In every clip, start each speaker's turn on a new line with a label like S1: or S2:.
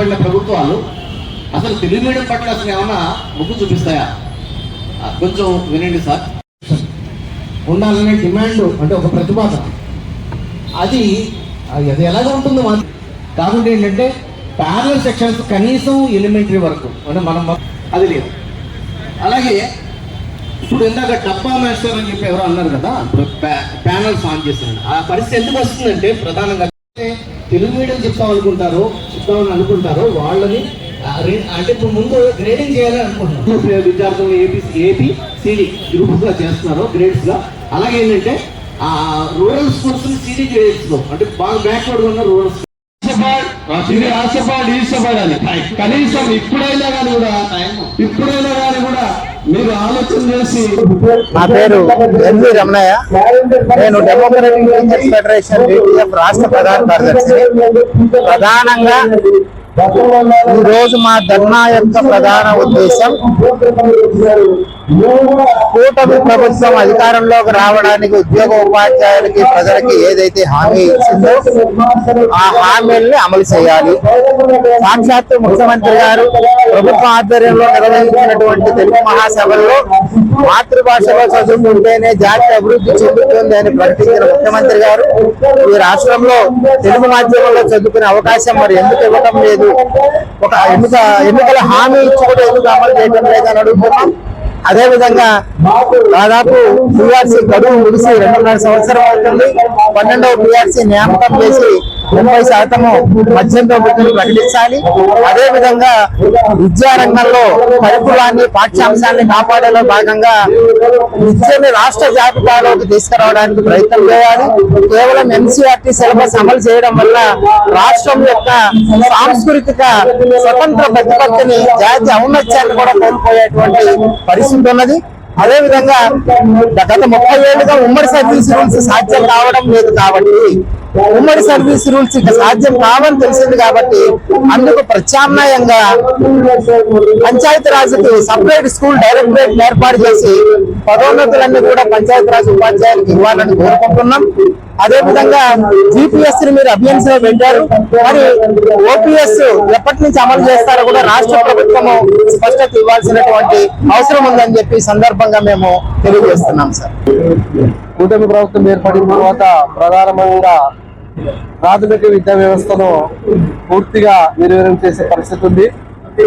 S1: ఏర్పడిన ప్రభుత్వాలు అసలు తెలుగు మీడియం పట్ల అసలు ఏమైనా మొగ్గు చూపిస్తాయా? కొంచెం వినండి సార్.
S2: ఉండాలనే డిమాండ్ అంటే ఒక ప్రతిపాదన అది ఎలాగ ఉంటుందో కాబట్టి ఏంటంటే ప్యారలల్ సెక్షన్స్ కనీసం ఎలిమెంటరీ వరకు అంటే మనం
S1: అది లేదు. అలాగే ఇప్పుడు ఇందాక డబ్బా మాస్టర్ అని చెప్పి ఎవరో అన్నారు కదా, ప్యానల్స్ ఆన్ చేస్తున్నాడు. ఆ పరిస్థితి ఎందుకు వస్తుందంటే ప్రధానంగా తెలుగు మీడియం చెప్తామని అనుకుంటారు వాళ్ళని అంటే ఇప్పుడు ముందు గ్రేడింగ్ చేయాలని అనుకుంటున్నారు. విద్యార్థులు ఏబిసిడి గ్రూప్స్గా చేస్తున్నారు గ్రేడ్స్గా. అలాగే ఏంటంటే రూరల్ స్కూల్స్ సిడి గ్రేడ్స్లో అంటే బాగా బ్యాక్వర్డ్ ఉన్న రూరల్
S3: ఆశపడాలి. కనీసం ఇప్పుడైనా కానీ కూడా మీరు ఆలోచన చేసి.
S4: నా పేరు ఎన్వి రమణయ్య, నేను డెమోక్రటిక్ టీచర్స్ ఫెడరేషన్ డిటిఎఫ్ రాష్ట్ర ప్రధాన కార్యదర్శి. ప్రధానంగా ఈ రోజు మా ధర్నా యొక్క ప్రధాన ఉద్దేశం కూటమి ప్రభుత్వం అధికారంలోకి రావడానికి ఉద్యోగ ఉపాధ్యాయులకి ప్రజలకి ఏదైతే హామీ ఇచ్చిందో ఆ హామీల్ని అమలు చేయాలి. సాక్షాత్తు ముఖ్యమంత్రి గారు ప్రభుత్వ ఆధ్వర్యంలో నిర్వహించినటువంటి తెలుగు మహాసభల్లో మాతృభాషలో చదువుకుంటేనే జాతి అభివృద్ధి చెందుతుంది అని ప్రకటించిన ముఖ్యమంత్రి గారు ఈ రాష్ట్రంలో తెలుగు మాధ్యమంలో చదువుకునే అవకాశం మరి ఎందుకు ఇవ్వటం లేదు? ఒక ఎన్నికల హామీ ఇచ్చి కూడా ఎందుకు అమలు చేయడం లేదని అడుగుతున్నాం. అదేవిధంగా దాదాపు పిఆర్సీ గడువు ముగిసి 2.5 సంవత్సరం అవుతుంది. 12వ పిఆర్సీ నియామకం చేసి 30% మధ్యంతర వృత్తిని ప్రకటించాలి. అదేవిధంగా విద్యారంగంలో కరికులాన్ని పాఠ్యాంశాన్ని కాపాడేలో భాగంగా విద్యని రాష్ట్ర జాబితాలోకి తీసుకురావడానికి ప్రయత్నం చేయాలి. కేవలం ఎన్సీఆర్టీ సిలబస్ అమలు చేయడం వల్ల రాష్ట్రం యొక్క సాంస్కృతిక స్వతంత్ర ప్రతిపత్తిని జాతి ఔన్నత్యాన్ని కూడా కోల్పోయేటువంటి పరిస్థితి ఉన్నది. అదేవిధంగా గత 30 ఏళ్లుగా ఉమ్మడి సర్వీస్ రూల్స్ సాధ్యం కావడం లేదు కాబట్టి ఉమ్మడి సర్వీస్ రూల్స్ ఇక సాధ్యం కావని తెలిసింది కాబట్టి అందుకు ప్రత్యామ్నాయంగా పంచాయతీరాజ్కి సపరేట్ స్కూల్ డైరెక్టరేట్ ఏర్పాటు చేసి పదోన్నతులన్నీ కూడా పంచాయతీరాజ్ ఉపాధ్యాయులకు ఇవ్వాలని కోరుకుంటున్నాం. అదేవిధంగా జిపిఎస్ ని మీరు అభియాన్స్ లో పెట్టారు, మరి ఓపీఎస్ ఎప్పటి నుంచి అమలు చేస్తారో కూడా రాష్ట్ర ప్రభుత్వము స్పష్టత ఇవ్వాల్సినటువంటి అవసరం ఉందని చెప్పి సందర్భంగా మేము తెలియజేస్తున్నాం. సార్,
S3: కూటమి ప్రభుత్వం ఏర్పడిన తర్వాత ప్రధానంగా ప్రాథమిక విద్యా వ్యవస్థను పూర్తిగా నిర్వీర్యం చేసే పరిస్థితి ఉంది.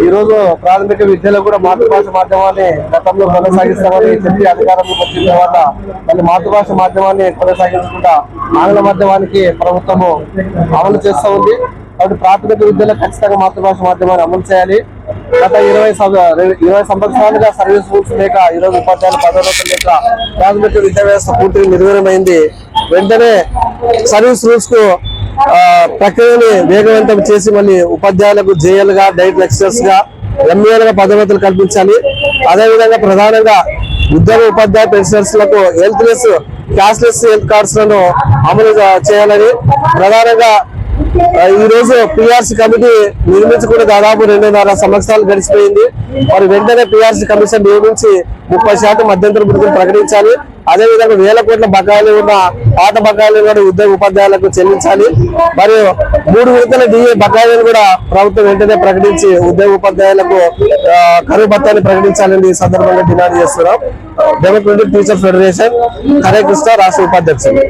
S3: ఈ రోజు ప్రాథమిక విద్యలో కూడా మాతృభాష మాధ్యమాన్ని గతంలో కొనసాగిస్తామని చెప్పి అధికారంలోకి వచ్చిన తర్వాత మళ్ళీ మాతృభాష మాధ్యమాన్ని కొనసాగించకుండా ఆంగ్ల మాధ్యమానికి ప్రభుత్వము అమలు చేస్తూ ఉంది. కాబట్టి ప్రాథమిక విద్యలో ఖచ్చితంగా మాతృభాష మాధ్యమాన్ని అమలు చేయాలి. గత 20 సంవత్సరాలుగా సర్వీస్ రూల్స్ లేక ఈరోజు ఉపాధ్యాయులు పదోన్నతులు లేక ప్రాథమిక విద్యా వ్యవస్థ పూర్తిగా నిర్వీర్యమైంది. వెంటనే సర్వీస్ రూల్స్ కు ప్రక్రియని వేగవంతం చేసి మళ్ళీ ఉపాధ్యాయులకు జేఎల్ గా, డైట్ లెక్చరర్స్ గా, ఎంఏలుగా పదోన్నతులు కల్పించాలి. అదేవిధంగా ప్రధానంగా ఉద్యోగ ఉపాధ్యాయ పెన్షనర్స్ లకు క్యాష్లెస్ హెల్త్ కార్డ్స్ లను అమలు చేయాలని ప్రధానంగా ఈ రోజు పిఆర్సీ కమిటీ నిర్మించి కూడా దాదాపు 2.5 సంవత్సరాలు గడిచిపోయింది. మరి వెంటనే పిఆర్సీ కమిషన్ నియమించి 30% మధ్యంతర వృత్తిని ప్రకటించాలి. అదేవిధంగా 1000 కోట్ల బకాయిలు ఉన్న పాత బకాయిలు కూడా ఉద్యోగ ఉపాధ్యాయులకు చెల్లించాలి. మరియు 3 విడతల డిఏ బకాయిలను కూడా ప్రభుత్వం వెంటనే ప్రకటించి ఉద్యోగ ఉపాధ్యాయులకు కరువు భత్తాన్ని ప్రకటించాలని ఈ సందర్భంగా డిమాండ్ చేస్తున్నాం. డెమోక్రటిక్ టీచర్స్ ఫెడరేషన్ కరే కృష్ణ రాష్ట్ర ఉపాధ్యక్షులు.